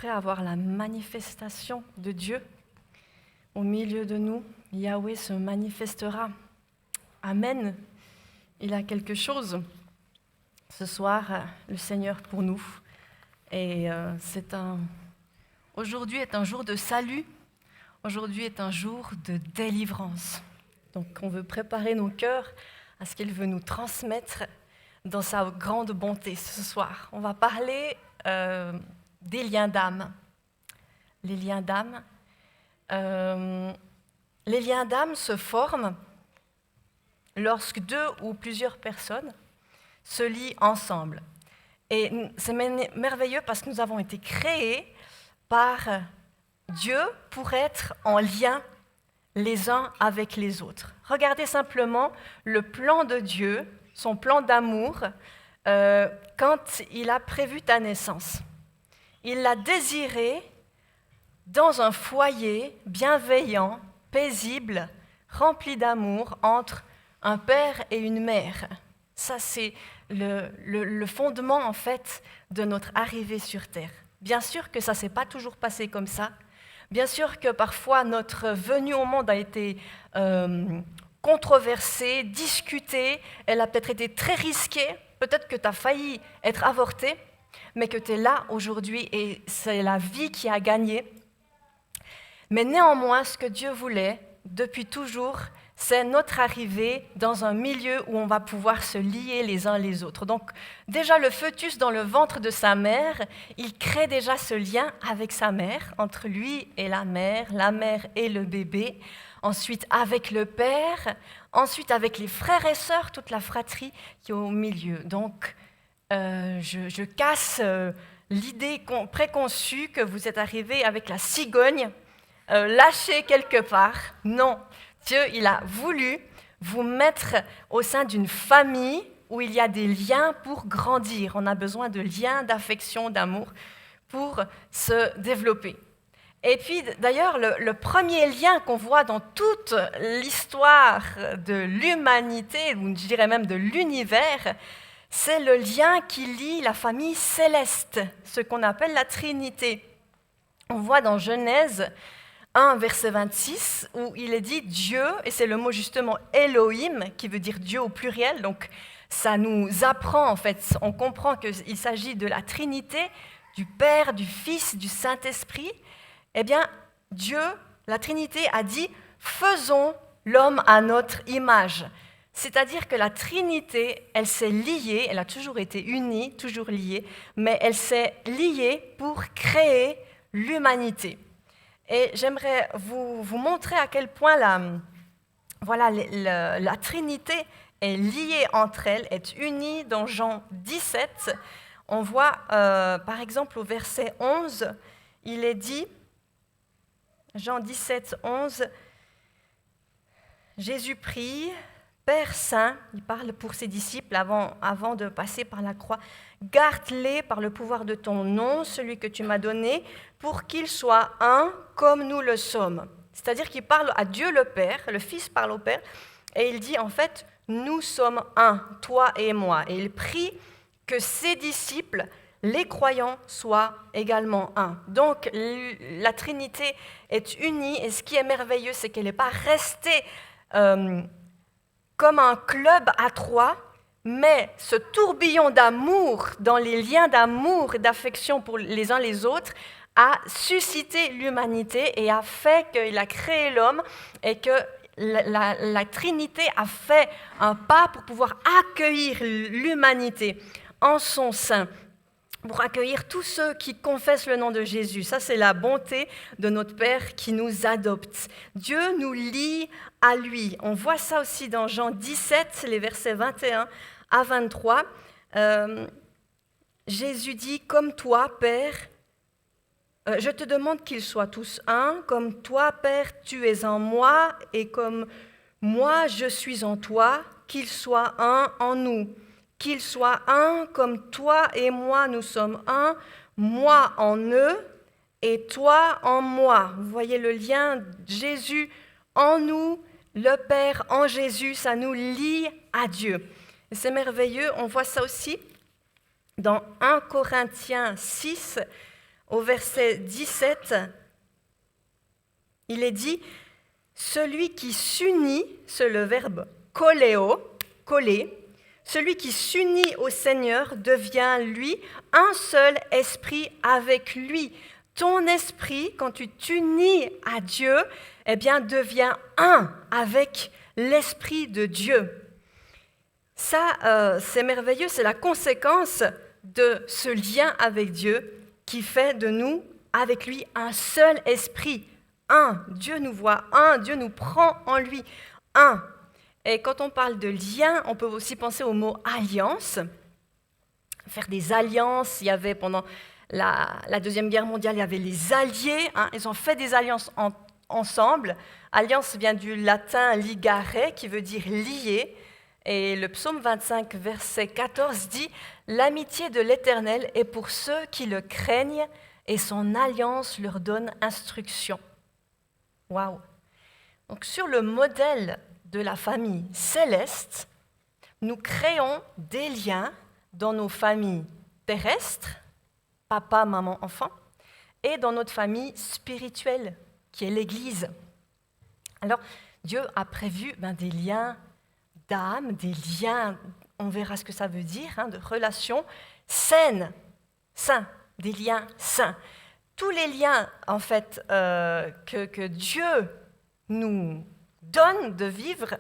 prêt à voir la manifestation de Dieu au milieu de nous? Yahweh se manifestera. Amen. Il a quelque chose ce soir, le Seigneur pour nous. Et aujourd'hui est un jour de salut. Aujourd'hui est un jour de délivrance. Donc on veut préparer nos cœurs à ce qu'il veut nous transmettre dans sa grande bonté ce soir. On va parler des liens d'âme. Les liens d'âme. Les liens d'âme se forment lorsque deux ou plusieurs personnes se lient ensemble. Et c'est merveilleux parce que nous avons été créés par Dieu pour être en lien les uns avec les autres. Regardez simplement le plan de Dieu, son plan d'amour, quand il a prévu ta naissance. Il l'a désiré dans un foyer bienveillant, paisible, rempli d'amour entre un père et une mère. Ça, c'est le fondement, en fait, de notre arrivée sur Terre. Bien sûr que ça ne s'est pas toujours passé comme ça. Bien sûr que parfois, notre venue au monde a été controversée, discutée. Elle a peut-être été très risquée. Peut-être que tu as failli être avorté, mais que tu es là aujourd'hui et c'est la vie qui a gagné. Mais néanmoins, ce que Dieu voulait, depuis toujours, c'est notre arrivée dans un milieu où on va pouvoir se lier les uns les autres. Donc, déjà, le fœtus dans le ventre de sa mère, il crée déjà ce lien avec sa mère, entre lui et la mère et le bébé. Ensuite, avec le père. Ensuite, avec les frères et sœurs, toute la fratrie qui est au milieu. Donc, je casse l'idée préconçue que vous êtes arrivé avec la cigogne lâchée quelque part. Non. Dieu, il a voulu vous mettre au sein d'une famille où il y a des liens pour grandir. On a besoin de liens, d'affection, d'amour pour se développer. Et puis, d'ailleurs, le premier lien qu'on voit dans toute l'histoire de l'humanité, ou je dirais même de l'univers, c'est le lien qui lie la famille céleste, ce qu'on appelle la Trinité. On voit dans Genèse 1, verset 26, où il est dit Dieu, et c'est le mot justement Elohim, qui veut dire Dieu au pluriel, donc ça nous apprend en fait, on comprend qu'il s'agit de la Trinité, du Père, du Fils, du Saint-Esprit. Eh bien, Dieu, la Trinité a dit faisons l'homme à notre image. C'est-à-dire que la Trinité, elle s'est liée, elle a toujours été unie, toujours liée, mais elle s'est liée pour créer l'humanité. Et j'aimerais vous montrer à quel point la Trinité est liée entre elles, est unie dans Jean 17. On voit, par exemple, au verset 11, il est dit, Jean 17, 11, Jésus prie, Père Saint, il parle pour ses disciples avant de passer par la croix, garde-les par le pouvoir de ton nom, celui que tu m'as donné, pour qu'ils soient un comme nous le sommes. C'est-à-dire qu'il parle à Dieu le Père, le Fils parle au Père, et il dit en fait, nous sommes un, toi et moi. Et il prie que ses disciples, les croyants, soient également un. Donc la Trinité est unie, et ce qui est merveilleux, c'est qu'elle n'est pas restée comme un club à trois, mais ce tourbillon d'amour, dans les liens d'amour et d'affection pour les uns les autres, a suscité l'humanité et a fait qu'il a créé l'homme et que la Trinité a fait un pas pour pouvoir accueillir l'humanité en son sein, pour accueillir tous ceux qui confessent le nom de Jésus. Ça, c'est la bonté de notre Père qui nous adopte. Dieu nous lie à lui. On voit ça aussi dans Jean 17, les versets 21 à 23. Jésus dit, comme toi, Père, je te demande qu'ils soient tous un, comme toi, Père, tu es en moi, et comme moi, je suis en toi, qu'ils soient un en nous. Qu'ils soient un comme toi et moi, nous sommes un, moi en eux et toi en moi. Vous voyez le lien, Jésus en nous, le Père en Jésus, ça nous lie à Dieu. Et c'est merveilleux, on voit ça aussi dans 1 Corinthiens 6, au verset 17, il est dit « Celui qui s'unit », c'est le verbe « koléo », coller, celui qui s'unit au Seigneur devient, lui, un seul esprit avec lui. Ton esprit, quand tu t'unis à Dieu, eh bien, devient un avec l'Esprit de Dieu. Ça, c'est merveilleux, c'est la conséquence de ce lien avec Dieu qui fait de nous, avec lui, un seul esprit, un. Dieu nous voit un, Dieu nous prend en lui, un. Et quand on parle de lien, on peut aussi penser au mot alliance. Faire des alliances, il y avait pendant la Deuxième Guerre mondiale, il y avait les alliés, ils ont fait des alliances ensemble. Alliance vient du latin ligare, qui veut dire lier. Et le psaume 25, verset 14 dit « L'amitié de l'Éternel est pour ceux qui le craignent et son alliance leur donne instruction. » Waouh! Donc sur le modèle de la famille céleste, nous créons des liens dans nos familles terrestres, papa, maman, enfant, et dans notre famille spirituelle, qui est l'Église. Alors, Dieu a prévu des liens d'âme, des liens, on verra ce que ça veut dire, de relations saines, sains, des liens sains. Tous les liens, en fait, que Dieu nous donne de vivre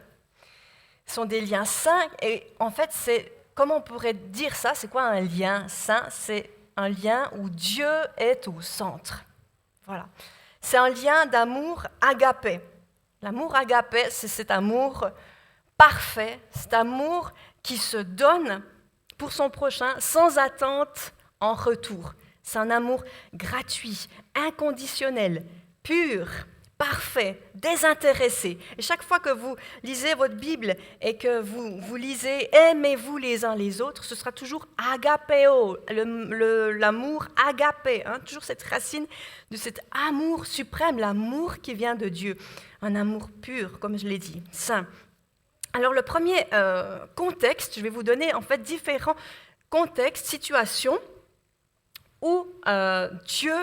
sont des liens sains. Et en fait, comment on pourrait dire ça? C'est quoi un lien sain? C'est un lien où Dieu est au centre. Voilà. C'est un lien d'amour agapé. L'amour agapé, c'est cet amour parfait, cet amour qui se donne pour son prochain sans attente en retour. C'est un amour gratuit, inconditionnel, pur, parfait, désintéressé. Et chaque fois que vous lisez votre Bible et que vous lisez « Aimez-vous les uns les autres », ce sera toujours agapéo, l'amour agapé, toujours cette racine de cet amour suprême, l'amour qui vient de Dieu, un amour pur, comme je l'ai dit, saint. Alors le premier contexte, je vais vous donner en fait différents contextes, situations où Dieu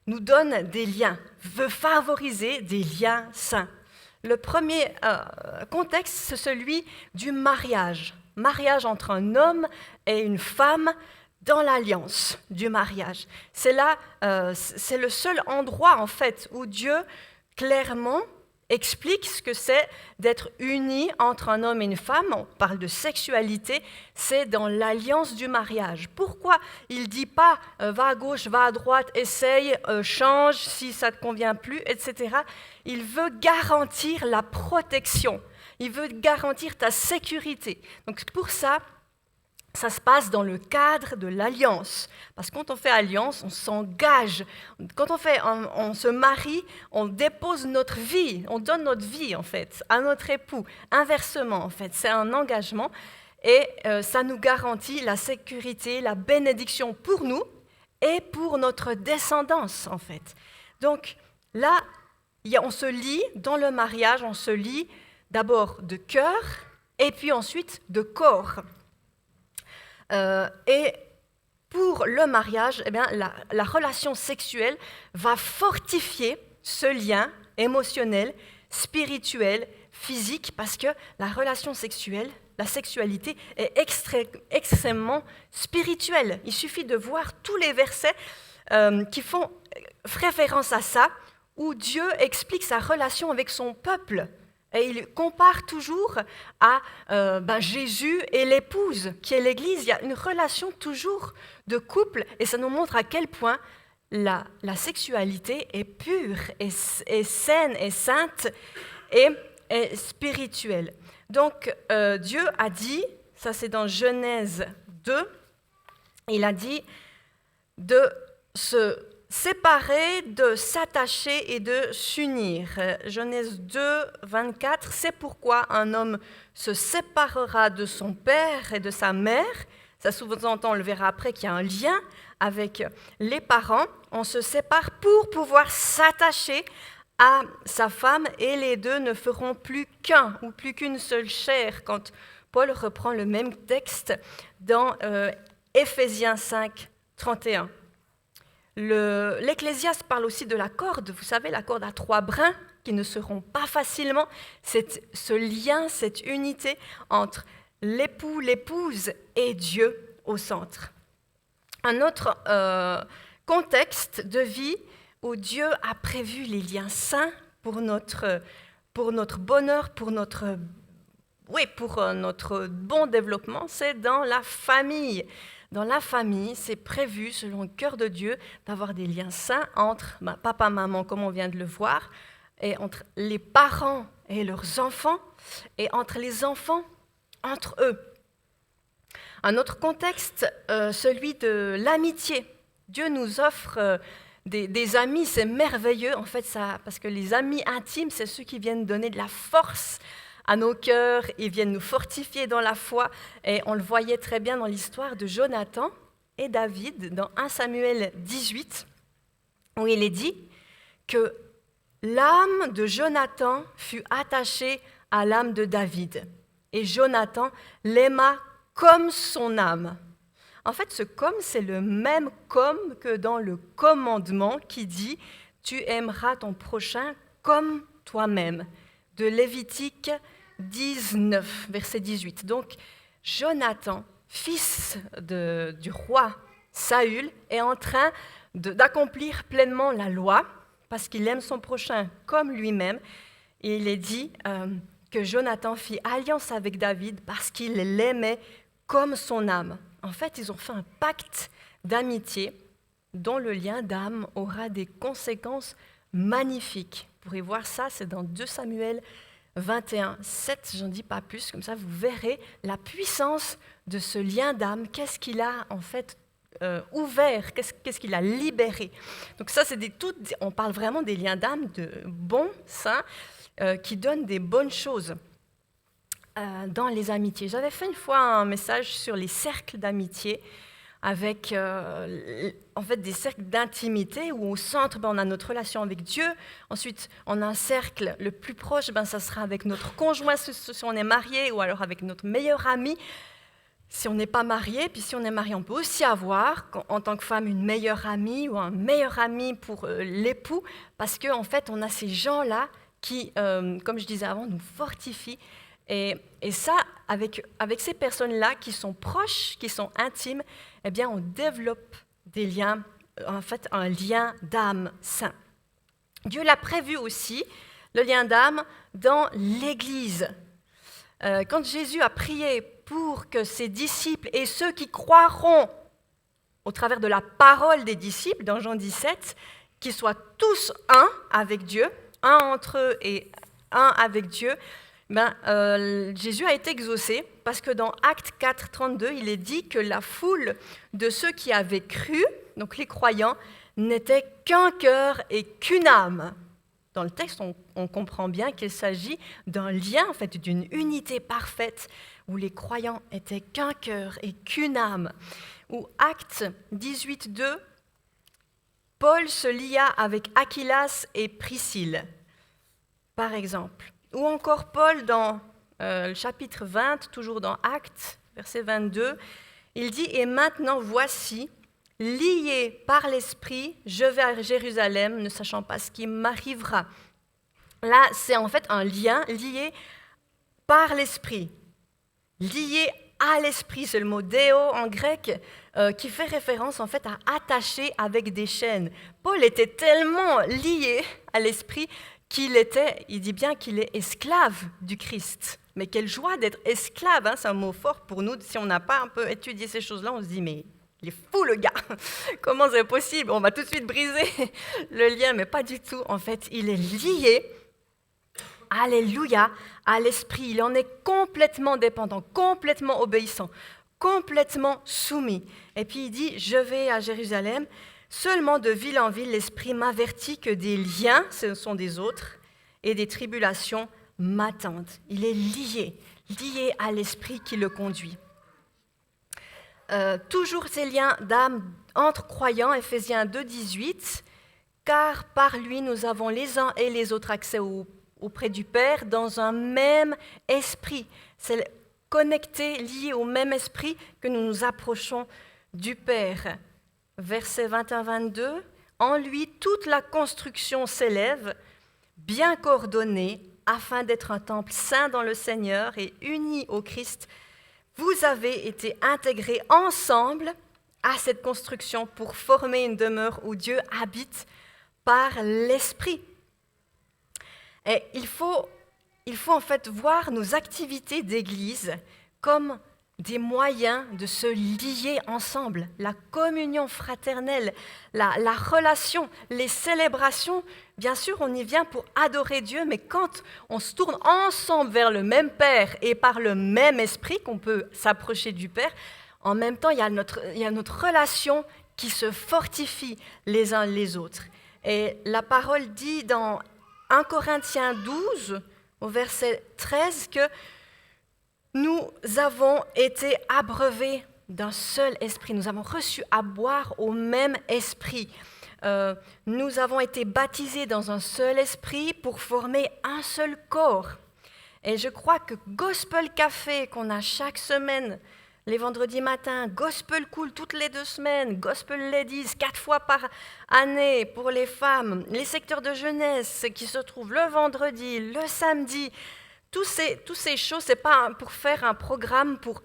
nous donne des liens, veut favoriser des liens sains. Le premier contexte, c'est celui du mariage. Mariage entre un homme et une femme dans l'alliance du mariage. C'est le seul endroit en fait où Dieu clairement explique ce que c'est d'être uni entre un homme et une femme. On parle de sexualité, c'est dans l'alliance du mariage. Pourquoi il ne dit pas va à gauche, va à droite, essaye, change si ça ne te convient plus, etc. Il veut garantir la protection, il veut garantir ta sécurité. Donc pour ça, ça se passe dans le cadre de l'alliance. Parce que quand on fait alliance, on s'engage. Quand on se marie, on dépose notre vie, on donne notre vie en fait à notre époux. Inversement en fait, c'est un engagement et ça nous garantit la sécurité, la bénédiction pour nous et pour notre descendance en fait. Donc là, on se lie dans le mariage, on se lie d'abord de cœur et puis ensuite de corps. Et pour le mariage, eh bien, la relation sexuelle va fortifier ce lien émotionnel, spirituel, physique, parce que la relation sexuelle, la sexualité est extrêmement spirituelle. Il suffit de voir tous les versets qui font référence à ça, où Dieu explique sa relation avec son peuple. Et il compare toujours à Jésus et l'épouse, qui est l'Église. Il y a une relation toujours de couple, et ça nous montre à quel point la sexualité est pure, est saine, est sainte et est spirituelle. Donc Dieu a dit, ça c'est dans Genèse 2, il a dit de se séparer, de s'attacher et de s'unir. Genèse 2, 24, c'est pourquoi un homme se séparera de son père et de sa mère. Ça sous-entend, on le verra après, qu'il y a un lien avec les parents. On se sépare pour pouvoir s'attacher à sa femme et les deux ne feront plus qu'un ou plus qu'une seule chair. Quand Paul reprend le même texte dans Éphésiens 5, 31. L'Ecclésiaste parle aussi de la corde, vous savez, la corde à 3 brins qui ne se rompt pas facilement. C'est ce lien, cette unité entre l'époux, l'épouse et Dieu au centre. Un autre contexte de vie où Dieu a prévu les liens saints pour notre bonheur, pour notre bon développement, c'est dans la famille. Dans la famille, c'est prévu, selon le cœur de Dieu, d'avoir des liens sains entre papa, maman, comme on vient de le voir, et entre les parents et leurs enfants, et entre les enfants, entre eux. Un autre contexte, celui de l'amitié. Dieu nous offre des amis, c'est merveilleux, en fait, parce que les amis intimes, c'est ceux qui viennent donner de la force à nos cœurs, ils viennent nous fortifier dans la foi, et on le voyait très bien dans l'histoire de Jonathan et David, dans 1 Samuel 18, où il est dit que l'âme de Jonathan fut attachée à l'âme de David, et Jonathan l'aima comme son âme. En fait, ce « comme », c'est le même « comme » que dans le commandement qui dit « Tu aimeras ton prochain comme toi-même » de Lévitique 19, verset 18. Donc, Jonathan, fils du roi Saül, est en train d'accomplir pleinement la loi parce qu'il aime son prochain comme lui-même. Et il est dit que Jonathan fit alliance avec David parce qu'il l'aimait comme son âme. En fait, ils ont fait un pacte d'amitié dont le lien d'âme aura des conséquences magnifiques. Vous pourrez voir ça, c'est dans 2 Samuel 21, 7, j'en dis pas plus, comme ça vous verrez la puissance de ce lien d'âme, qu'est-ce qu'il a en fait ouvert, qu'est-ce qu'il a libéré. Donc ça, on parle vraiment des liens d'âme de bons, sains, qui donnent des bonnes choses dans les amitiés. J'avais fait une fois un message sur les cercles d'amitié, avec en fait des cercles d'intimité où au centre, on a notre relation avec Dieu. Ensuite, on a un cercle le plus proche, ça sera avec notre conjoint si on est marié, ou alors avec notre meilleur ami si on n'est pas marié. Puis si on est marié, on peut aussi avoir, en tant que femme, une meilleure amie ou un meilleur ami pour l'époux, parce qu'en fait, on a ces gens-là qui, comme je disais avant, nous fortifient. Et ça, avec ces personnes-là qui sont proches, qui sont intimes, eh bien, on développe des liens, en fait, un lien d'âme sain. Dieu l'a prévu aussi, le lien d'âme, dans l'Église. Quand Jésus a prié pour que ses disciples et ceux qui croiront au travers de la parole des disciples, dans Jean 17, qu'ils soient tous un avec Dieu, un entre eux et un avec Dieu, Jésus a été exaucé parce que dans Actes 4, 32, il est dit que la foule de ceux qui avaient cru, donc les croyants, n'était qu'un cœur et qu'une âme. Dans le texte, on comprend bien qu'il s'agit d'un lien, en fait, d'une unité parfaite où les croyants étaient qu'un cœur et qu'une âme. Ou Actes 18, 2, Paul se lia avec Aquilas et Priscille, par exemple. Ou encore Paul dans le chapitre 20, toujours dans Actes, verset 22, il dit « Et maintenant voici, lié par l'Esprit, je vais à Jérusalem, ne sachant pas ce qui m'arrivera. » Là, c'est en fait un lien lié par l'Esprit. Lié à l'Esprit, c'est le mot « déo » en grec, qui fait référence en fait à attacher avec des chaînes. Paul était tellement lié à l'Esprit il dit bien qu'il est esclave du Christ. Mais quelle joie d'être esclave, c'est un mot fort pour nous. Si on n'a pas un peu étudié ces choses-là, on se dit, mais il est fou le gars, comment c'est possible? On va tout de suite briser le lien, mais pas du tout. En fait, il est lié, alléluia, à l'Esprit. Il en est complètement dépendant, complètement obéissant, complètement soumis. Et puis il dit, je vais à Jérusalem. Seulement de ville en ville, l'Esprit m'avertit que des liens, ce sont des autres, et des tribulations m'attendent. Il est lié à l'Esprit qui le conduit. Toujours ces liens d'âme entre croyants, Éphésiens 2, 18, car par lui nous avons les uns et les autres accès auprès du Père dans un même esprit. C'est connecté, lié au même esprit que nous nous approchons du Père. versets 21-22, « En lui, toute la construction s'élève, bien coordonnée, afin d'être un temple saint dans le Seigneur et uni au Christ. Vous avez été intégrés ensemble à cette construction pour former une demeure où Dieu habite par l'Esprit. » Et il faut en fait voir nos activités d'Église comme des moyens de se lier ensemble, la communion fraternelle, la relation, les célébrations. Bien sûr, on y vient pour adorer Dieu, mais quand on se tourne ensemble vers le même Père et par le même Esprit qu'on peut s'approcher du Père, en même temps, il y a notre relation qui se fortifie les uns les autres. Et la parole dit dans 1 Corinthiens 12, au verset 13, que nous avons été abreuvés d'un seul esprit. Nous avons reçu à boire au même esprit. Nous avons été baptisés dans un seul esprit pour former un seul corps. Et je crois que Gospel Café qu'on a chaque semaine, les vendredis matins, Gospel Cool toutes les 2 semaines, Gospel Ladies 4 fois par année pour les femmes, les secteurs de jeunesse qui se trouvent le vendredi, le samedi, toutes ces choses, ce n'est pas pour faire un programme pour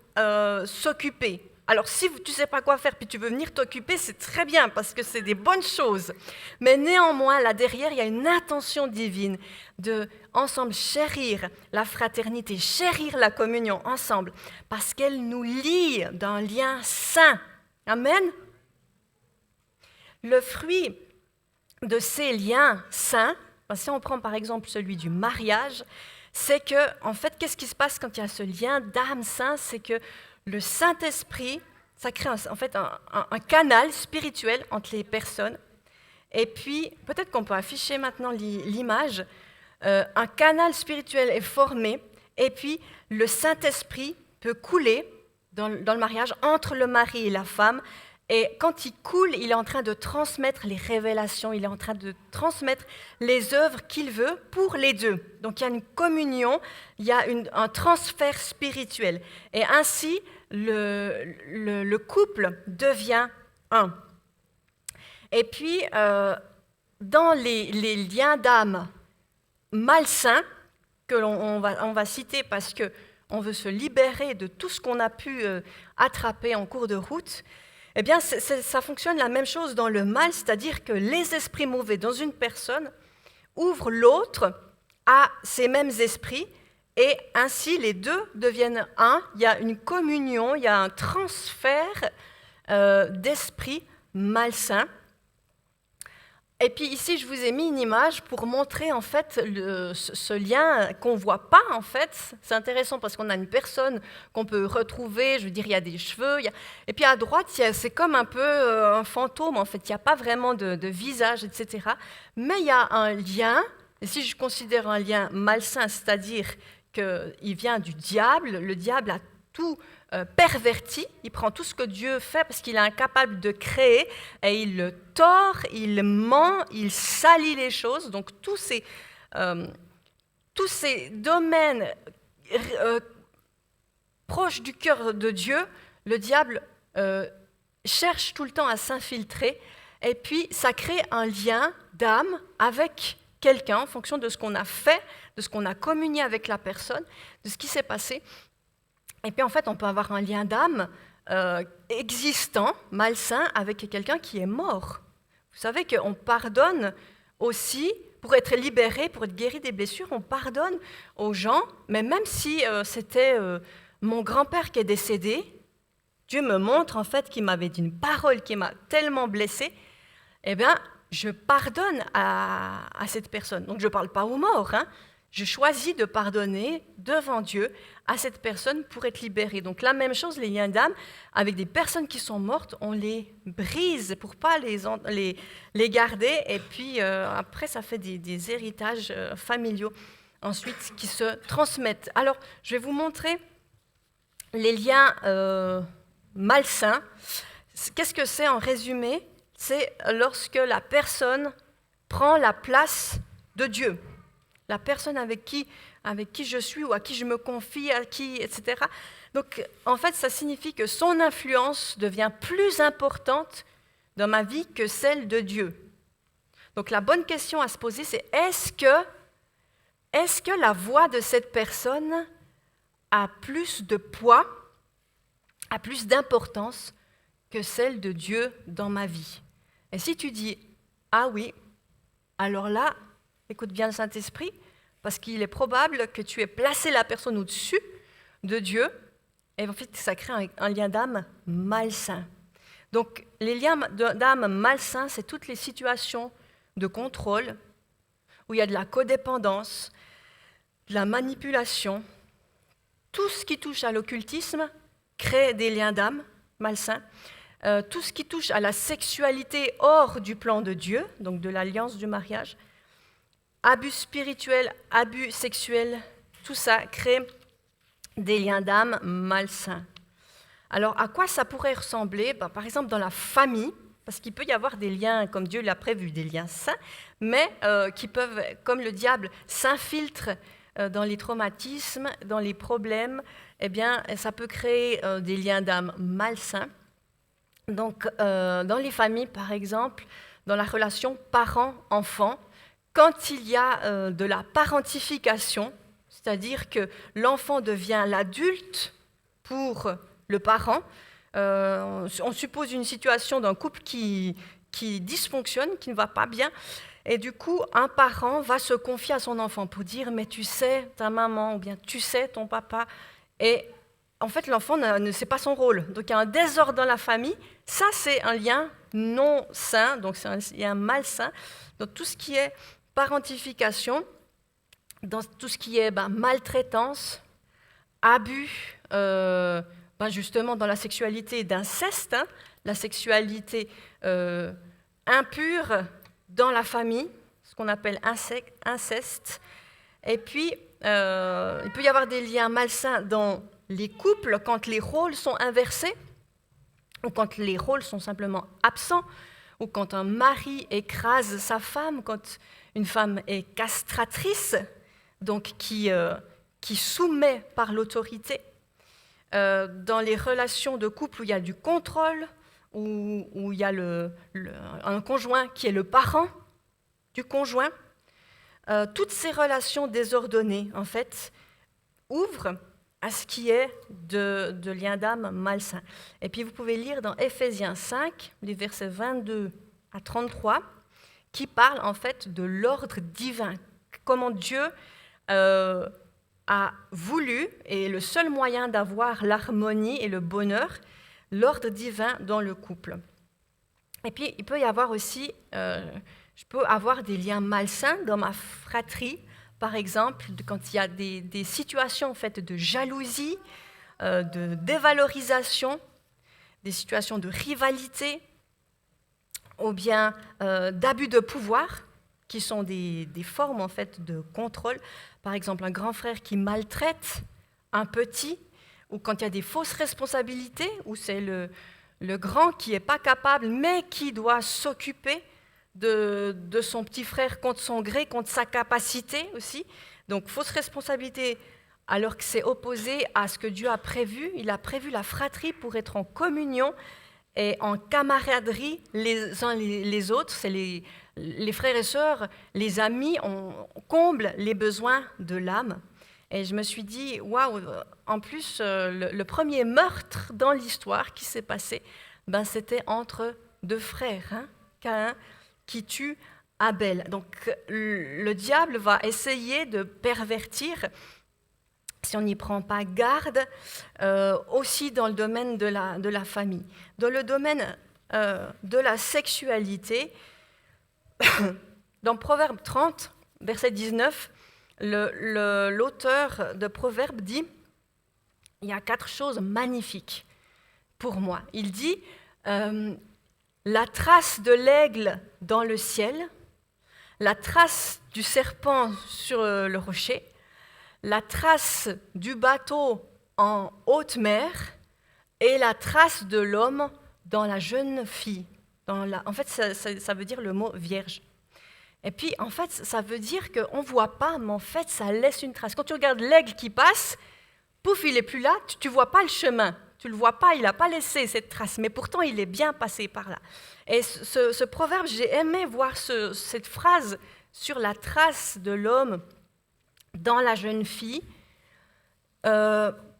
s'occuper. Alors, si tu ne sais pas quoi faire puis tu veux venir t'occuper, c'est très bien parce que c'est des bonnes choses. Mais néanmoins, là derrière, il y a une intention divine de ensemble chérir la fraternité, chérir la communion ensemble parce qu'elle nous lie d'un lien saint. Amen. Le fruit de ces liens saints, si on prend par exemple celui du mariage, c'est que, en fait, qu'est-ce qui se passe quand il y a ce lien d'âme saint? C'est que le Saint-Esprit, ça crée en fait un canal spirituel entre les personnes. Et puis, peut-être qu'on peut afficher maintenant l'image. Un canal spirituel est formé, et puis le Saint-Esprit peut couler dans le mariage entre le mari et la femme. Et quand il coule, il est en train de transmettre les révélations, il est en train de transmettre les œuvres qu'il veut pour les deux. Donc il y a une communion, il y a un transfert spirituel. Et ainsi, le couple devient un. Et puis, dans les liens d'âme malsains, que on va citer parce qu'on veut se libérer de tout ce qu'on a pu attraper en cours de route, eh bien, ça fonctionne la même chose dans le mal, c'est-à-dire que les esprits mauvais dans une personne ouvrent l'autre à ces mêmes esprits, et ainsi les deux deviennent un. Il y a une communion, il y a un transfert d'esprits malsains. Et puis ici, je vous ai mis une image pour montrer en fait ce lien qu'on ne voit pas en fait. C'est intéressant parce qu'on a une personne qu'on peut retrouver, je veux dire, il y a des cheveux. Et puis à droite, c'est comme un peu un fantôme en fait, il n'y a pas vraiment de visage, etc. Mais il y a un lien, et si je considère un lien malsain, c'est-à-dire qu'il vient du diable, le diable a tout perverti, il prend tout ce que Dieu fait parce qu'il est incapable de créer et il le tord, il ment, il salit les choses. Donc tous ces domaines proches du cœur de Dieu, le diable cherche tout le temps à s'infiltrer et puis ça crée un lien d'âme avec quelqu'un en fonction de ce qu'on a fait, de ce qu'on a communié avec la personne, de ce qui s'est passé. Et puis en fait, on peut avoir un lien d'âme existant, malsain, avec quelqu'un qui est mort. Vous savez qu'on pardonne aussi, pour être libéré, pour être guéri des blessures, on pardonne aux gens, mais même si c'était mon grand-père qui est décédé, Dieu me montre en fait qu'il m'avait dit une parole qui m'a tellement blessée, eh bien, je pardonne à cette personne. Donc je ne parle pas aux morts, hein. Je choisis de pardonner devant Dieu à cette personne pour être libérée. Donc la même chose, les liens d'âme, avec des personnes qui sont mortes, on les brise pour ne pas les garder. Et puis après, ça fait des héritages familiaux ensuite qui se transmettent. Alors, je vais vous montrer les liens malsains. Qu'est-ce que c'est en résumé? C'est lorsque la personne prend la place de Dieu. La personne avec qui je suis ou à qui je me confie, à qui, etc. Donc, en fait, ça signifie que son influence devient plus importante dans ma vie que celle de Dieu. Donc la bonne question à se poser, c'est est-ce que la voix de cette personne a plus de poids, a plus d'importance que celle de Dieu dans ma vie? Et si tu dis « Ah oui », alors là, écoute bien le Saint-Esprit, parce qu'il est probable que tu aies placé la personne au-dessus de Dieu, et en fait, ça crée un lien d'âme malsain. Donc, les liens d'âme malsains, c'est toutes les situations de contrôle, où il y a de la codépendance, de la manipulation. Tout ce qui touche à l'occultisme crée des liens d'âme malsains. Tout ce qui touche à la sexualité hors du plan de Dieu, donc de l'alliance du mariage, abus spirituel, abus sexuel, tout ça crée des liens d'âme malsains. Alors, à quoi ça pourrait ressembler? Par exemple, dans la famille, parce qu'il peut y avoir des liens, comme Dieu l'a prévu, des liens sains, mais qui peuvent, comme le diable, s'infiltre dans les traumatismes, dans les problèmes, eh bien, ça peut créer des liens d'âme malsains. Donc, dans les familles, par exemple, dans la relation parent-enfant, quand il y a de la parentification, c'est-à-dire que l'enfant devient l'adulte pour le parent, on suppose une situation d'un couple qui dysfonctionne, qui ne va pas bien, et du coup, un parent va se confier à son enfant pour dire « mais tu sais, ta maman » ou bien « tu sais, ton papa ». Et en fait, l'enfant ne sait pas son rôle. Donc, il y a un désordre dans la famille. Ça, c'est un lien non sain, donc c'est un lien malsain. Donc, tout ce qui est parentification, dans tout ce qui est maltraitance, abus, justement dans la sexualité d'inceste, la sexualité impure dans la famille, ce qu'on appelle inceste. Et puis, il peut y avoir des liens malsains dans les couples quand les rôles sont inversés, ou quand les rôles sont simplement absents, ou quand un mari écrase sa femme, quand une femme est castratrice, donc qui soumet par l'autorité. Dans les relations de couple où il y a du contrôle, où il y a un conjoint qui est le parent du conjoint, toutes ces relations désordonnées, en fait, ouvrent à ce qui est de liens d'âme malsains. Et puis vous pouvez lire dans Éphésiens 5, les versets 22 à 33, qui parle en fait de l'ordre divin, comment Dieu a voulu, et le seul moyen d'avoir l'harmonie et le bonheur, l'ordre divin dans le couple. Et puis il peut y avoir aussi, je peux avoir des liens malsains dans ma fratrie, par exemple, quand il y a des situations en fait, de jalousie, de dévalorisation, des situations de rivalité, ou bien d'abus de pouvoir, qui sont des formes en fait, de contrôle. Par exemple, un grand frère qui maltraite un petit, ou quand il y a des fausses responsabilités, où c'est le grand qui n'est pas capable, mais qui doit s'occuper de son petit frère contre son gré, contre sa capacité aussi. Donc, fausse responsabilité, alors que c'est opposé à ce que Dieu a prévu. Il a prévu la fratrie pour être en communion et en camaraderie les uns les autres. C'est les frères et sœurs, les amis, on comble les besoins de l'âme. Et je me suis dit, waouh, en plus, le premier meurtre dans l'histoire qui s'est passé, c'était entre deux frères, Caïn qui tue Abel. Donc le diable va essayer de pervertir, si on n'y prend pas garde, aussi dans le domaine de la famille. Dans le domaine de la sexualité, dans Proverbe 30, verset 19, l'auteur de Proverbe dit « Il y a 4 choses magnifiques pour moi ». Il dit la trace de l'aigle dans le ciel, la trace du serpent sur le rocher, la trace du bateau en haute mer et la trace de l'homme dans la jeune fille. En fait, ça veut dire le mot vierge. Et puis, en fait, ça veut dire qu'on ne voit pas, mais en fait, ça laisse une trace. Quand tu regardes l'aigle qui passe, pouf, il n'est plus là, tu ne vois pas le chemin. Tu ne le vois pas, il n'a pas laissé cette trace, mais pourtant il est bien passé par là. Et ce proverbe, j'ai aimé voir cette phrase sur la trace de l'homme dans la jeune fille,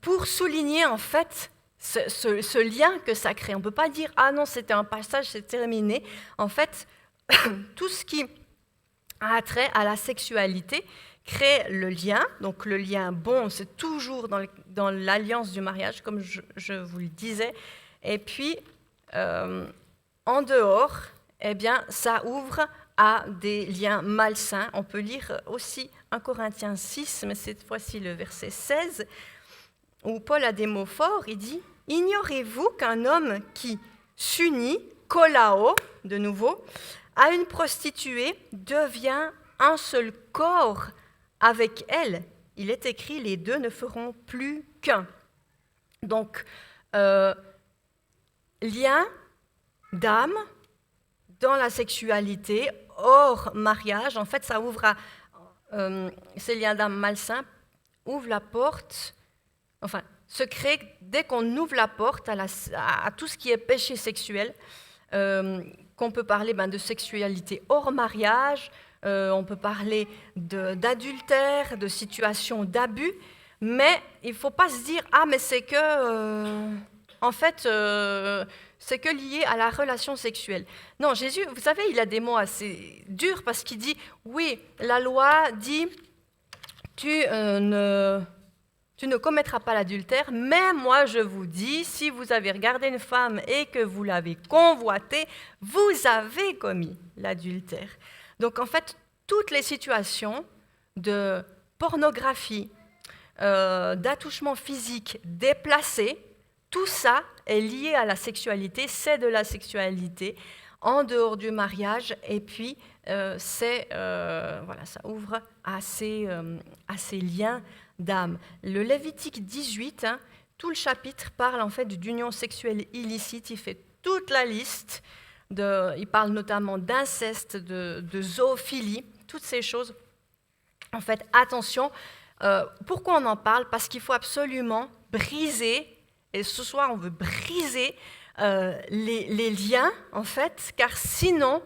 pour souligner en fait ce lien que ça crée. On ne peut pas dire « Ah non, c'était un passage, c'est terminé ». En fait, tout ce qui a trait à la sexualité crée le lien. Donc le lien bon, c'est toujours dans l'alliance du mariage, comme je vous le disais. Et puis, en dehors, eh bien, ça ouvre à des liens malsains. On peut lire aussi 1 Corinthiens 6, mais cette fois-ci le verset 16, où Paul a des mots forts. Il dit « Ignorez-vous qu'un homme qui s'unit, kolao, de nouveau, à une prostituée devient un seul corps avec elle. Il est écrit, les deux ne feront plus qu'un. » Donc, lien d'âme dans la sexualité, hors mariage, en fait, ça ouvre ces liens d'âme malsains ouvrent la porte, enfin, se crée dès qu'on ouvre la porte à tout ce qui est péché sexuel, qu'on peut parler de sexualité hors mariage, on peut parler d'adultère, de situations d'abus, mais il ne faut pas se dire « Ah, mais c'est que... en fait, c'est que lié à la relation sexuelle. » Non, Jésus, vous savez, il a des mots assez durs parce qu'il dit « Oui, la loi dit tu ne commettras pas l'adultère, mais moi je vous dis, si vous avez regardé une femme et que vous l'avez convoitée, vous avez commis l'adultère. » Donc en fait, toutes les situations de pornographie, d'attouchement physique déplacé, tout ça est lié à la sexualité, c'est de la sexualité en dehors du mariage, et puis ça ouvre à ces liens d'âme. Le Lévitique 18, tout le chapitre parle en fait d'union sexuelle illicite, il fait toute la liste, il parle notamment d'inceste, de zoophilie, toutes ces choses. En fait, attention, pourquoi on en parle? Parce qu'il faut absolument briser, et ce soir on veut briser les liens, en fait, car sinon,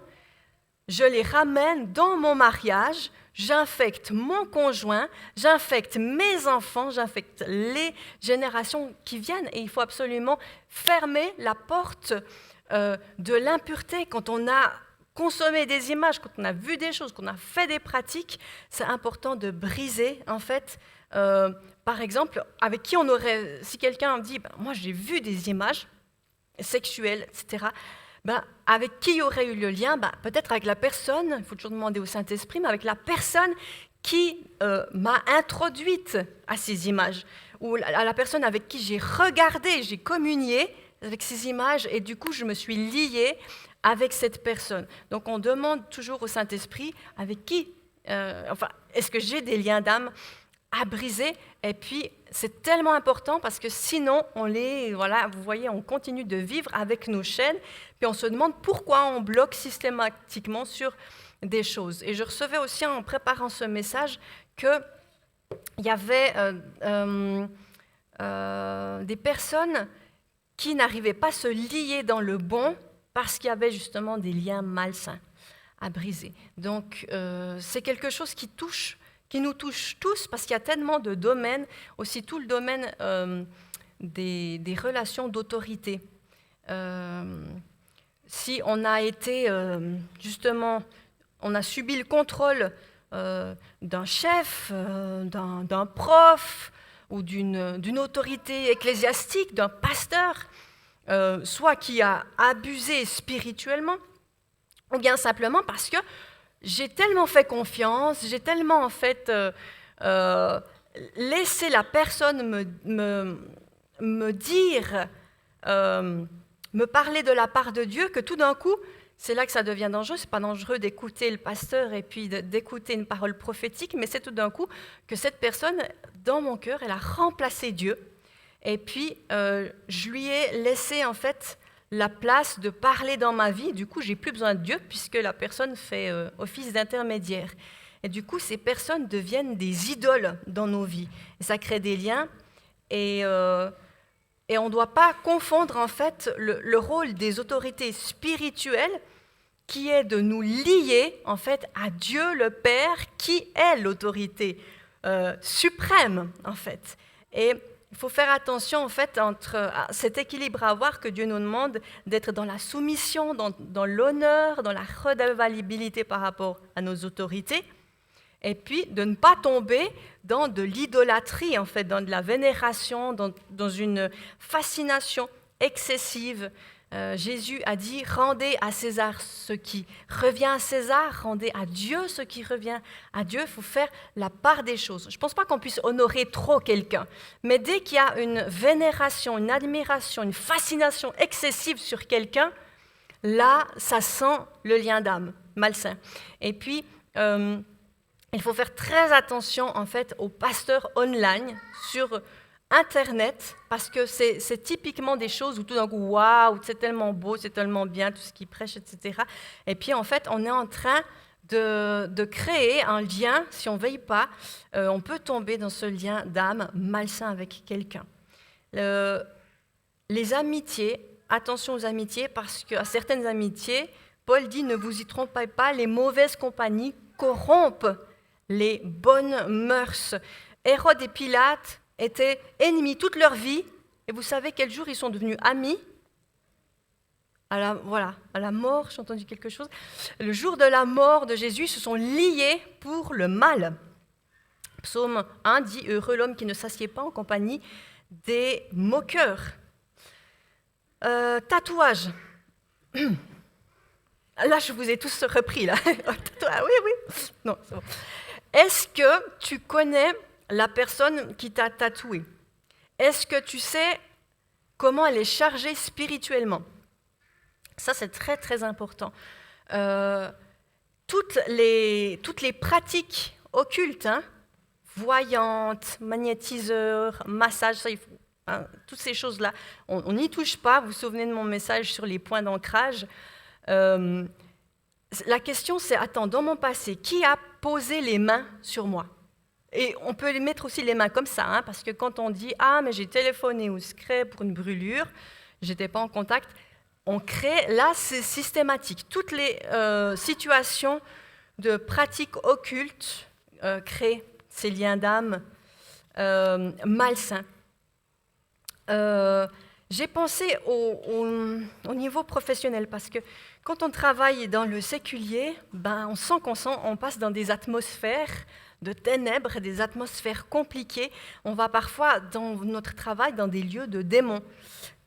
je les ramène dans mon mariage, j'infecte mon conjoint, j'infecte mes enfants, j'infecte les générations qui viennent, et il faut absolument fermer la porte de l'impureté. Quand on a consommé des images, quand on a vu des choses, qu'on a fait des pratiques, c'est important de briser, en fait. Par exemple, avec qui on aurait, si quelqu'un dit « Moi, j'ai vu des images sexuelles, etc. » Avec qui il y aurait eu le lien? Peut-être avec la personne, il faut toujours demander au Saint-Esprit, mais avec la personne qui m'a introduite à ces images, ou à la personne avec qui j'ai regardé, j'ai communié avec ces images, et du coup, je me suis liée avec cette personne. Donc, on demande toujours au Saint-Esprit, avec qui, est-ce que j'ai des liens d'âme à briser? Et puis, c'est tellement important parce que sinon, vous voyez, on continue de vivre avec nos chaînes, puis on se demande pourquoi on bloque systématiquement sur des choses. Et je recevais aussi en préparant ce message qu'il y avait des personnes qui n'arrivaient pas à se lier dans le bon parce qu'il y avait justement des liens malsains à briser. Donc, c'est quelque chose qui nous touche tous, parce qu'il y a tellement de domaines, aussi tout le domaine des relations d'autorité. Si on a été, justement, on a subi le contrôle d'un chef, d'un prof, ou d'une autorité ecclésiastique, d'un pasteur, soit qui a abusé spirituellement, ou bien simplement parce que j'ai tellement fait confiance, j'ai tellement en fait laissé la personne me dire, me parler de la part de Dieu, que tout d'un coup, c'est là que ça devient dangereux. C'est pas dangereux d'écouter le pasteur et puis d'écouter une parole prophétique, mais c'est tout d'un coup que cette personne, dans mon cœur, elle a remplacé Dieu. Et puis, je lui ai laissé en fait la place de parler dans ma vie. Du coup, j'ai plus besoin de Dieu puisque la personne fait office d'intermédiaire. Et du coup, ces personnes deviennent des idoles dans nos vies. Et ça crée des liens. Et Et on ne doit pas confondre en fait le rôle des autorités spirituelles qui est de nous lier en fait à Dieu le Père qui est l'autorité suprême en fait. Et il faut faire attention en fait à cet équilibre à avoir que Dieu nous demande d'être dans la soumission, dans l'honneur, dans la redevabilité par rapport à nos autorités, et puis de ne pas tomber dans de l'idolâtrie en fait, dans de la vénération, dans une fascination excessive. Jésus a dit « Rendez à César ce qui revient à César, rendez à Dieu ce qui revient à Dieu. » Il faut faire la part des choses. Je ne pense pas qu'on puisse honorer trop quelqu'un, mais dès qu'il y a une vénération, une admiration, une fascination excessive sur quelqu'un, là, ça sent le lien d'âme, malsain. Et puis, il faut faire très attention en fait aux pasteurs online sur Internet, parce que c'est typiquement des choses où tout d'un coup, waouh, c'est tellement beau, c'est tellement bien, tout ce qu'ils prêchent, etc. Et puis, en fait, on est en train de créer un lien, si on ne veille pas, on peut tomber dans ce lien d'âme malsain avec quelqu'un. Les amitiés, attention aux amitiés, parce qu'à certaines amitiés, Paul dit, ne vous y trompez pas, les mauvaises compagnies corrompent les bonnes mœurs. Hérode et Pilate étaient ennemis toute leur vie, et vous savez quel jour ils sont devenus amis ? À la mort, j'ai entendu quelque chose. Le jour de la mort de Jésus, ils se sont liés pour le mal. Psaume 1 dit « Heureux l'homme qui ne s'assied pas en compagnie des moqueurs ». Tatouage. Là, je vous ai tous repris, là. Oui. Non, c'est bon. Est-ce que tu connais la personne qui t'a tatoué? Est-ce que tu sais comment elle est chargée spirituellement? Ça, c'est très, très important. Toutes les pratiques occultes, voyantes, magnétiseurs, massages, ça, toutes ces choses-là, on n'y touche pas. Vous vous souvenez de mon message sur les points d'ancrage? La question, c'est, attends, dans mon passé, qui a posé les mains sur moi? Et on peut les mettre aussi les mains comme ça, parce que quand on dit « Ah, mais j'ai téléphoné au secret pour une brûlure, je n'étais pas en contact », on crée, là, c'est systématique. Toutes les situations de pratiques occultes créent ces liens d'âme malsains. J'ai pensé au niveau professionnel, parce que quand on travaille dans le séculier, on sent qu'on passe dans des atmosphères de ténèbres, des atmosphères compliquées. On va parfois, dans notre travail, dans des lieux de démons,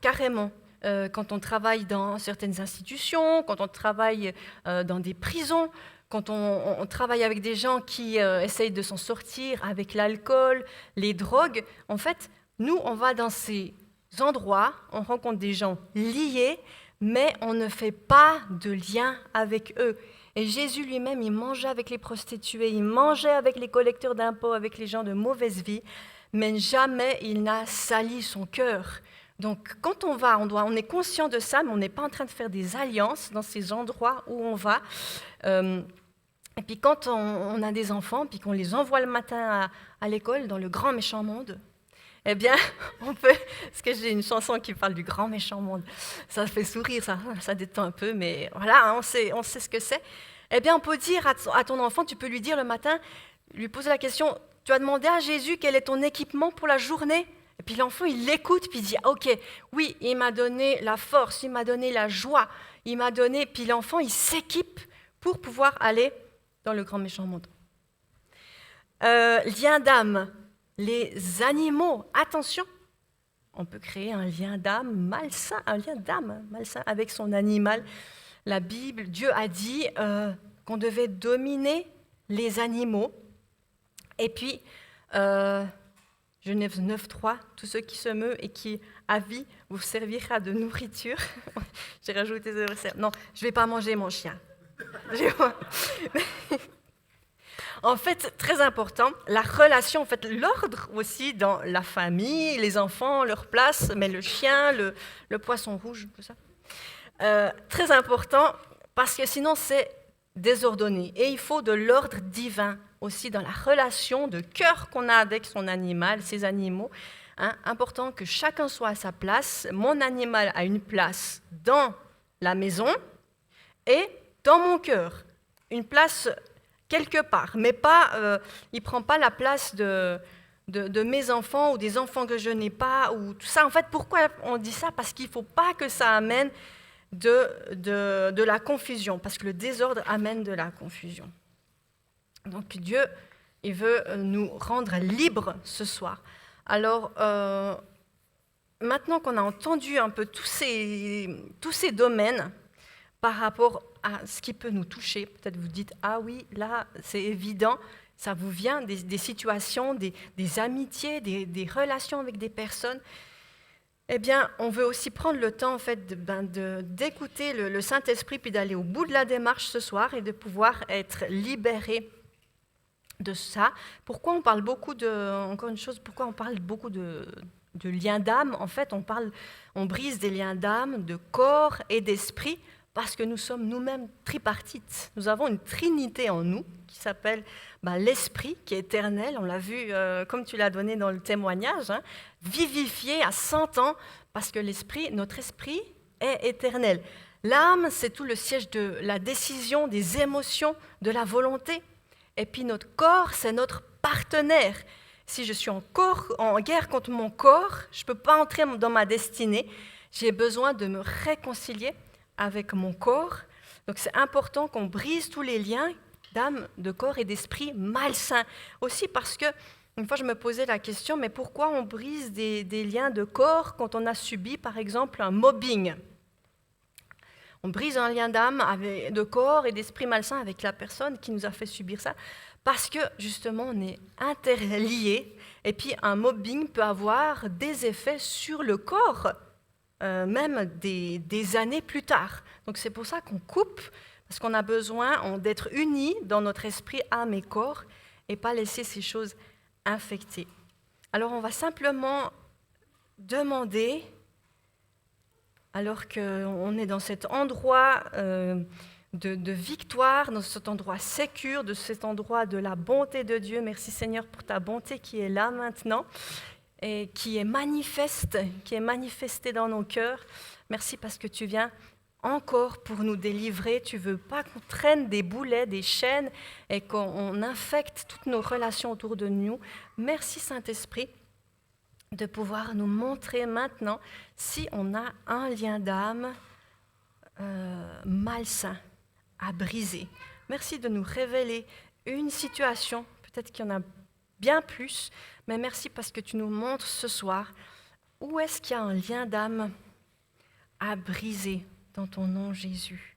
carrément. Quand on travaille dans certaines institutions, quand on travaille dans des prisons, quand on travaille avec des gens qui essayent de s'en sortir avec l'alcool, les drogues, en fait, nous, on va dans ces endroits, on rencontre des gens liés, mais on ne fait pas de lien avec eux. Et Jésus lui-même, il mangeait avec les prostituées, il mangeait avec les collecteurs d'impôts, avec les gens de mauvaise vie, mais jamais il n'a sali son cœur. Donc, quand on va, on est conscient de ça, mais on n'est pas en train de faire des alliances dans ces endroits où on va. Et puis, quand on a des enfants, puis qu'on les envoie le matin à l'école, dans le grand méchant monde, eh bien, on peut... Parce que j'ai une chanson qui parle du grand méchant monde. Ça fait sourire, ça détend un peu, mais voilà, on sait ce que c'est. Eh bien, on peut dire à ton enfant, tu peux lui dire le matin, lui poser la question, tu as demandé à Jésus quel est ton équipement pour la journée? Et puis l'enfant, il l'écoute, puis il dit, ok, oui, il m'a donné la force, il m'a donné la joie, il m'a donné... Puis l'enfant, il s'équipe pour pouvoir aller dans le grand méchant monde. Lien d'âme. Les animaux, attention, on peut créer un lien d'âme malsain, avec son animal. La Bible, Dieu a dit qu'on devait dominer les animaux. Et puis, Genèse 9.3, tous ceux qui se meuvent et qui, à vie, vous servira de nourriture. J'ai rajouté ce verset. Non, je ne vais pas manger mon chien. En fait, très important, la relation, en fait, l'ordre aussi dans la famille, les enfants, leur place, mais le chien, le poisson rouge, tout ça. Très important, parce que sinon c'est désordonné. Et il faut de l'ordre divin aussi dans la relation de cœur qu'on a avec son animal, ses animaux. Important que chacun soit à sa place. Mon animal a une place dans la maison et dans mon cœur. Une place quelque part, mais pas, il ne prend pas la place de mes enfants ou des enfants que je n'ai pas. Ou tout ça. En fait, pourquoi on dit ça? Parce qu'il ne faut pas que ça amène de la confusion, parce que le désordre amène de la confusion. Donc Dieu, il veut nous rendre libres ce soir. Alors, maintenant qu'on a entendu un peu tous ces domaines par rapport à ce qui peut nous toucher, peut-être vous dites, ah oui, là, c'est évident, ça vous vient des situations, des amitiés, des relations avec des personnes. Eh bien, on veut aussi prendre le temps, en fait, d'écouter le Saint-Esprit, puis d'aller au bout de la démarche ce soir et de pouvoir être libéré de ça. Pourquoi on parle beaucoup pourquoi on parle beaucoup de liens d'âme? En fait, on brise des liens d'âme, de corps et d'esprit, parce que nous sommes nous-mêmes tripartites. Nous avons une trinité en nous qui s'appelle l'esprit, qui est éternel. On l'a vu, comme tu l'as donné dans le témoignage, vivifié à 100 ans, parce que notre esprit est éternel. L'âme, c'est tout le siège de la décision, des émotions, de la volonté. Et puis notre corps, c'est notre partenaire. Si je suis en guerre contre mon corps, je ne peux pas entrer dans ma destinée. J'ai besoin de me réconcilier avec mon corps. Donc c'est important qu'on brise tous les liens d'âme, de corps et d'esprit malsains. Aussi parce que, une fois je me posais la question, mais pourquoi on brise des liens de corps quand on a subi, par exemple, un mobbing? On brise un lien d'âme, de corps et d'esprit malsain avec la personne qui nous a fait subir ça, parce que justement on est interliés, et puis un mobbing peut avoir des effets sur le corps, même des années plus tard. Donc c'est pour ça qu'on coupe, parce qu'on a besoin d'être unis dans notre esprit, âme et corps, et pas laisser ces choses infecter. Alors on va simplement demander, alors qu'on est dans cet endroit de victoire, dans cet endroit sécure, de cet endroit de la bonté de Dieu. Merci Seigneur pour ta bonté qui est là maintenant et qui est manifestée dans nos cœurs. Merci parce que tu viens encore pour nous délivrer. Tu ne veux pas qu'on traîne des boulets, des chaînes et qu'on infecte toutes nos relations autour de nous. Merci Saint-Esprit de pouvoir nous montrer maintenant si on a un lien d'âme malsain à briser. Merci de nous révéler une situation, peut-être qu'il y en a bien plus, mais merci parce que tu nous montres ce soir où est-ce qu'il y a un lien d'âme à briser dans ton nom Jésus.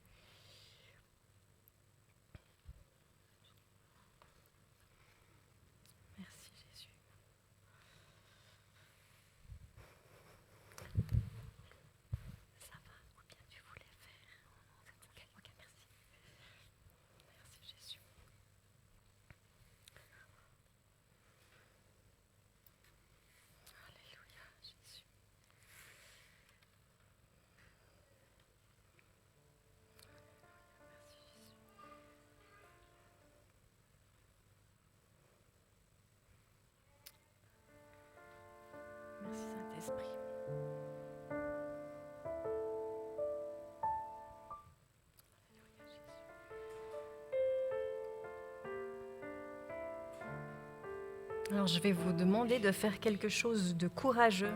Saint-Esprit. Alors je vais vous demander de faire quelque chose de courageux.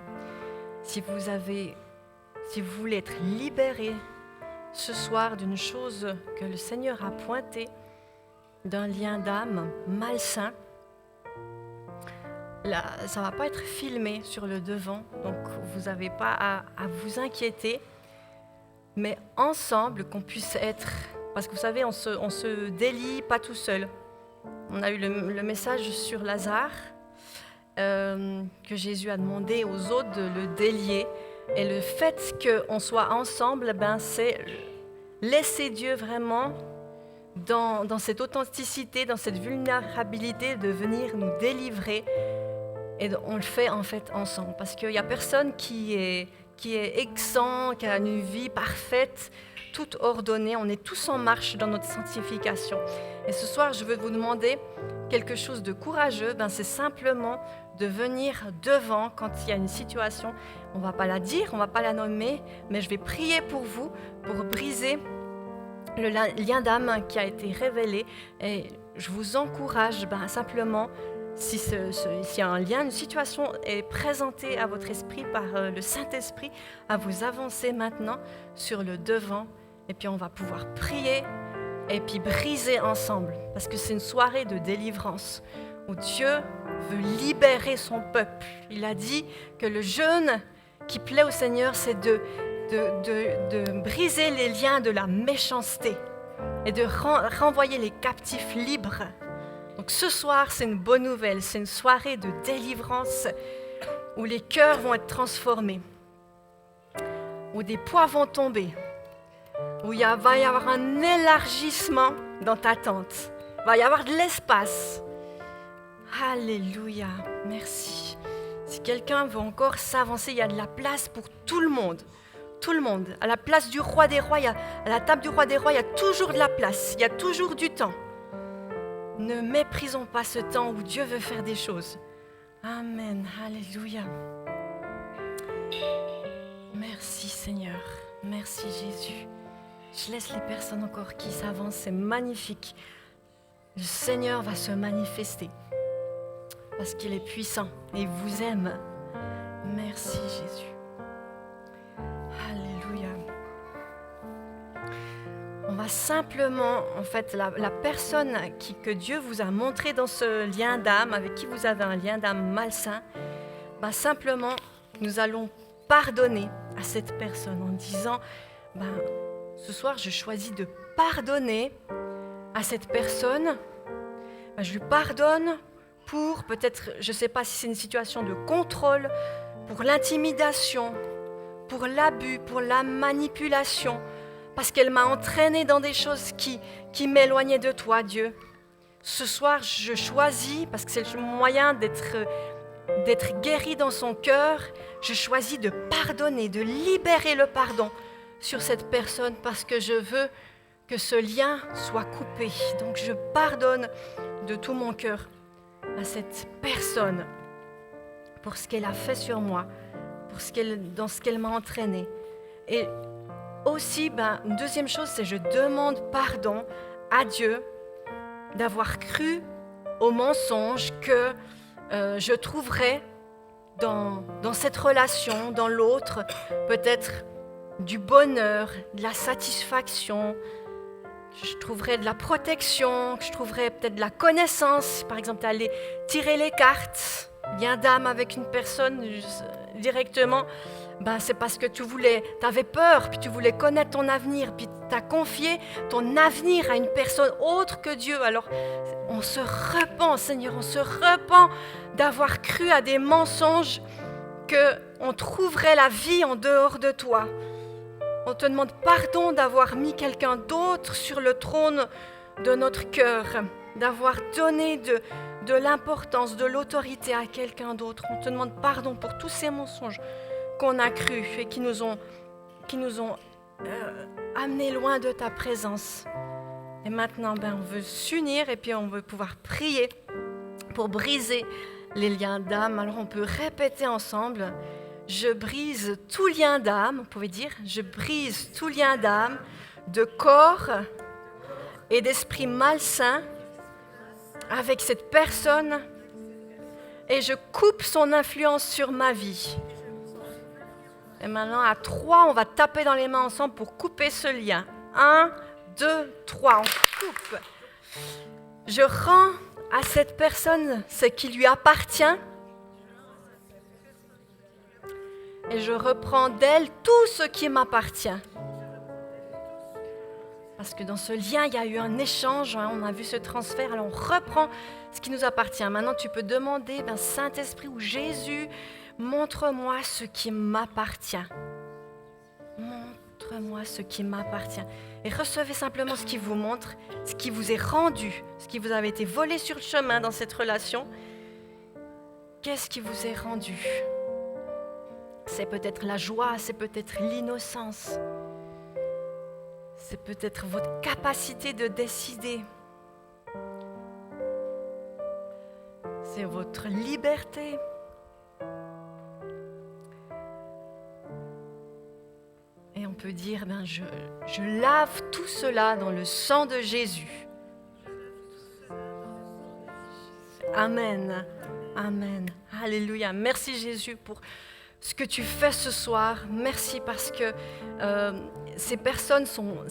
Si vous voulez être libéré ce soir d'une chose que le Seigneur a pointée, d'un lien d'âme malsain, là, ça ne va pas être filmé sur le devant, donc vous n'avez pas à vous inquiéter, mais ensemble qu'on puisse être, parce que vous savez, on se délie pas tout seul. On a eu le message sur Lazare, que Jésus a demandé aux autres de le délier, et le fait qu'on soit ensemble, c'est laisser Dieu vraiment dans cette authenticité, dans cette vulnérabilité de venir nous délivrer. Et on le fait en fait ensemble, parce qu'il n'y a personne qui est exempt, qui a une vie parfaite, toute ordonnée. On est tous en marche dans notre sanctification. Et ce soir, je veux vous demander quelque chose de courageux. C'est simplement de venir devant quand il y a une situation. On ne va pas la dire, on ne va pas la nommer, mais je vais prier pour vous, pour briser le lien d'âme qui a été révélé. Et je vous encourage simplement, si un lien, une situation est présentée à votre esprit par le Saint-Esprit, à vous avancer maintenant sur le devant. Et puis on va pouvoir prier et puis briser ensemble. Parce que c'est une soirée de délivrance où Dieu veut libérer son peuple. Il a dit que le jeûne qui plaît au Seigneur, c'est de briser les liens de la méchanceté et de renvoyer les captifs libres. Donc ce soir, c'est une bonne nouvelle, c'est une soirée de délivrance où les cœurs vont être transformés, où des poids vont tomber, où va y avoir un élargissement dans ta tente, il va y avoir de l'espace. Alléluia, merci. Si quelqu'un veut encore s'avancer, il y a de la place pour tout le monde. Tout le monde. À la place du roi des rois, à la table du roi des rois, il y a toujours de la place, il y a toujours du temps. Ne méprisons pas ce temps où Dieu veut faire des choses. Amen, alléluia. Merci Seigneur, merci Jésus. Je laisse les personnes encore qui s'avancent, c'est magnifique. Le Seigneur va se manifester. Parce qu'il est puissant et il vous aime. Merci Jésus. Alléluia. On va simplement, en fait, la personne que Dieu vous a montré dans ce lien d'âme, avec qui vous avez un lien d'âme malsain, simplement, nous allons pardonner à cette personne en disant, ce soir, je choisis de pardonner à cette personne. Je lui pardonne pour peut-être, je ne sais pas si c'est une situation de contrôle, pour l'intimidation, pour l'abus, pour la manipulation, parce qu'elle m'a entraîné dans des choses qui m'éloignaient de toi, Dieu. Ce soir, je choisis, parce que c'est le moyen d'être guéri dans son cœur, je choisis de pardonner, de libérer le pardon sur cette personne, parce que je veux que ce lien soit coupé. Donc je pardonne de tout mon cœur à cette personne pour ce qu'elle a fait sur moi, dans ce qu'elle m'a entraîné. Et aussi, une deuxième chose, c'est je demande pardon à Dieu d'avoir cru au mensonge que je trouverais dans cette relation, dans l'autre, peut-être du bonheur, de la satisfaction, je trouverais de la protection, je trouverais peut-être de la connaissance. Par exemple, tu es allé tirer les cartes, lien d'âme avec une personne directement. C'est parce que tu avais peur, puis tu voulais connaître ton avenir, puis tu as confié ton avenir à une personne autre que Dieu. Alors, on se repent, Seigneur, on se repent d'avoir cru à des mensonges qu'on trouverait la vie en dehors de toi. On te demande pardon d'avoir mis quelqu'un d'autre sur le trône de notre cœur, d'avoir donné de l'importance, de l'autorité à quelqu'un d'autre. On te demande pardon pour tous ces mensonges qu'on a crus et qui nous ont amenés loin de ta présence. Et maintenant, on veut s'unir et puis on veut pouvoir prier pour briser les liens d'âme. Alors on peut répéter ensemble. Je brise tout lien d'âme, vous pouvez dire, je brise tout lien d'âme, de corps et d'esprit malsain avec cette personne et je coupe son influence sur ma vie. Et maintenant, à 3, on va taper dans les mains ensemble pour couper ce lien. 1, 2, 3, on coupe. Je rends à cette personne ce qui lui appartient. Et je reprends d'elle tout ce qui m'appartient. Parce que dans ce lien, il y a eu un échange, on a vu ce transfert, alors on reprend ce qui nous appartient. Maintenant, tu peux demander, Saint-Esprit ou Jésus, montre-moi ce qui m'appartient. Montre-moi ce qui m'appartient. Et recevez simplement ce qui vous montre, ce qui vous est rendu, ce qui vous avait été volé sur le chemin dans cette relation. Qu'est-ce qui vous est rendu ? C'est peut-être la joie, c'est peut-être l'innocence. C'est peut-être votre capacité de décider. C'est votre liberté. peut dire, je lave tout cela dans le sang de Jésus. Amen. Amen. Alléluia. Merci Jésus pour ce que tu fais ce soir. Merci parce que ces personnes sont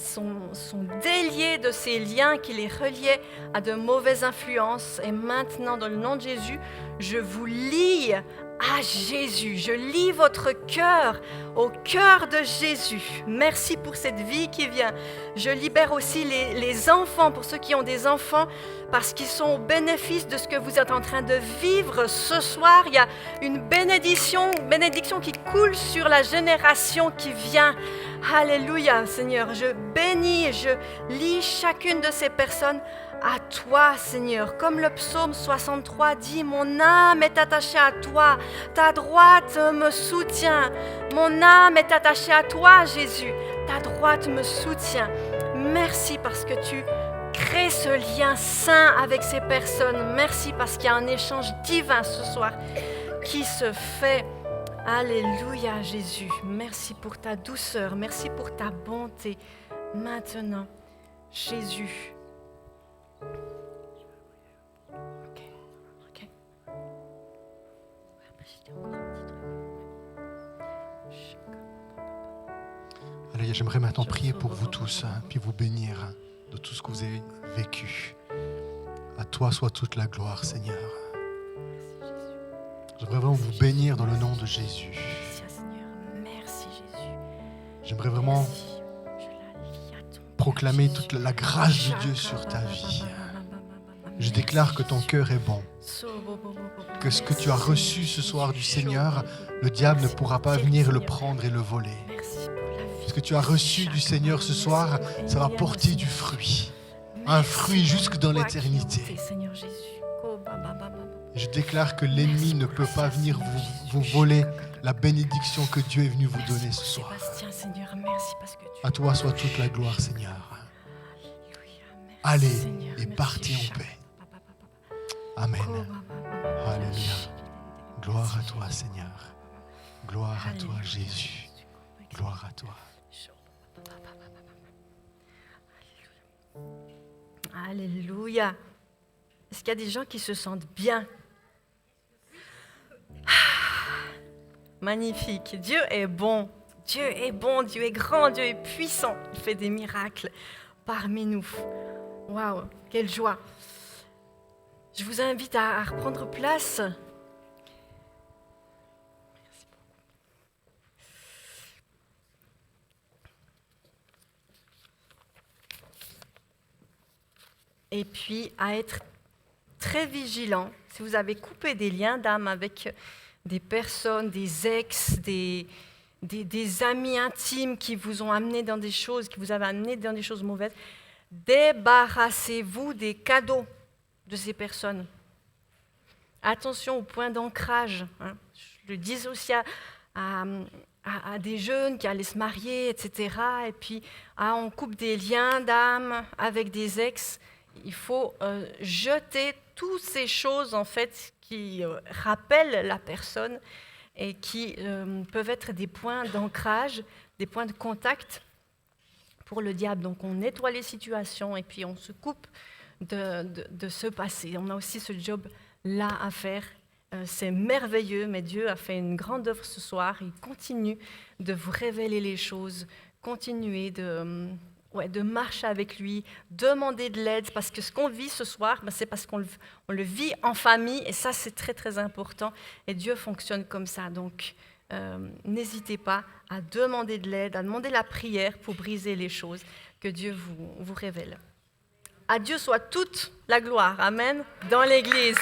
déliées de ces liens qui les reliaient à de mauvaises influences. Et maintenant, dans le nom de Jésus, je vous lie à Jésus. Je lie votre cœur au cœur de Jésus. Merci pour cette vie qui vient. Je libère aussi les enfants, pour ceux qui ont des enfants, parce qu'ils sont au bénéfice de ce que vous êtes en train de vivre ce soir. Il y a une bénédiction qui coule sur la génération qui vient. Alléluia, Seigneur. Je bénis et je lie chacune de ces personnes à toi, Seigneur. Comme le psaume 63 dit, mon âme est attachée à toi, ta droite me soutient. Mon âme est attachée à toi, Jésus, ta droite me soutient. Merci parce que tu crées ce lien saint avec ces personnes. Merci parce qu'il y a un échange divin ce soir qui se fait. Alléluia, Jésus. Merci pour ta douceur, merci pour ta bonté. Maintenant, Jésus. Ok. Allez, j'aimerais maintenant prier pour vous tous, puis vous bénir de tout ce que vous avez vécu. À toi soit toute la gloire, Seigneur. J'aimerais vraiment vous bénir dans le nom de Jésus. Merci, Jésus. J'aimerais vraiment proclamer toute la grâce de Dieu sur ta vie. Je déclare que ton cœur est bon, que ce que tu as reçu ce soir du Seigneur, le diable ne pourra pas venir le prendre et le voler. Ce que tu as reçu du Seigneur ce soir, ça va porter du fruit, un fruit jusque dans l'éternité. Je déclare que l'ennemi ne peut pas venir vous voler la bénédiction que Dieu est venu vous donner ce soir. À toi soit toute la gloire, Seigneur. Allez et partez en paix. Amen. Alléluia. Gloire à toi, Seigneur. Gloire à toi, Jésus. Gloire à toi. Alléluia. Est-ce qu'il y a des gens qui se sentent bien? Magnifique. Dieu est bon. Dieu est bon. Dieu est grand. Dieu est puissant. Il fait des miracles parmi nous. Waouh, quelle joie. Je vous invite à reprendre place. Merci beaucoup. Et puis à être très vigilant. Si vous avez coupé des liens d'âme avec des personnes, des ex, des amis intimes qui vous ont amené dans des choses, qui vous avaient amené dans des choses mauvaises, débarrassez-vous des cadeaux de ces personnes. Attention au point d'ancrage. Je le dis aussi à des jeunes qui allaient se marier, etc. Et puis, on coupe des liens d'âme avec des ex. Il faut jeter toutes ces choses en fait qui rappellent la personne et qui peuvent être des points d'ancrage, des points de contact pour le diable. Donc on nettoie les situations et puis on se coupe de ce passé. On a aussi ce job-là à faire. C'est merveilleux, mais Dieu a fait une grande œuvre ce soir. Il continue de vous révéler les choses, continuer de marcher avec lui, demander de l'aide, parce que ce qu'on vit ce soir, c'est parce qu'on le vit en famille, et ça, c'est très, très important. Et Dieu fonctionne comme ça. Donc, n'hésitez pas à demander de l'aide, à demander la prière pour briser les choses que Dieu vous révèle. À Dieu soit toute la gloire. Amen. Dans l'Église.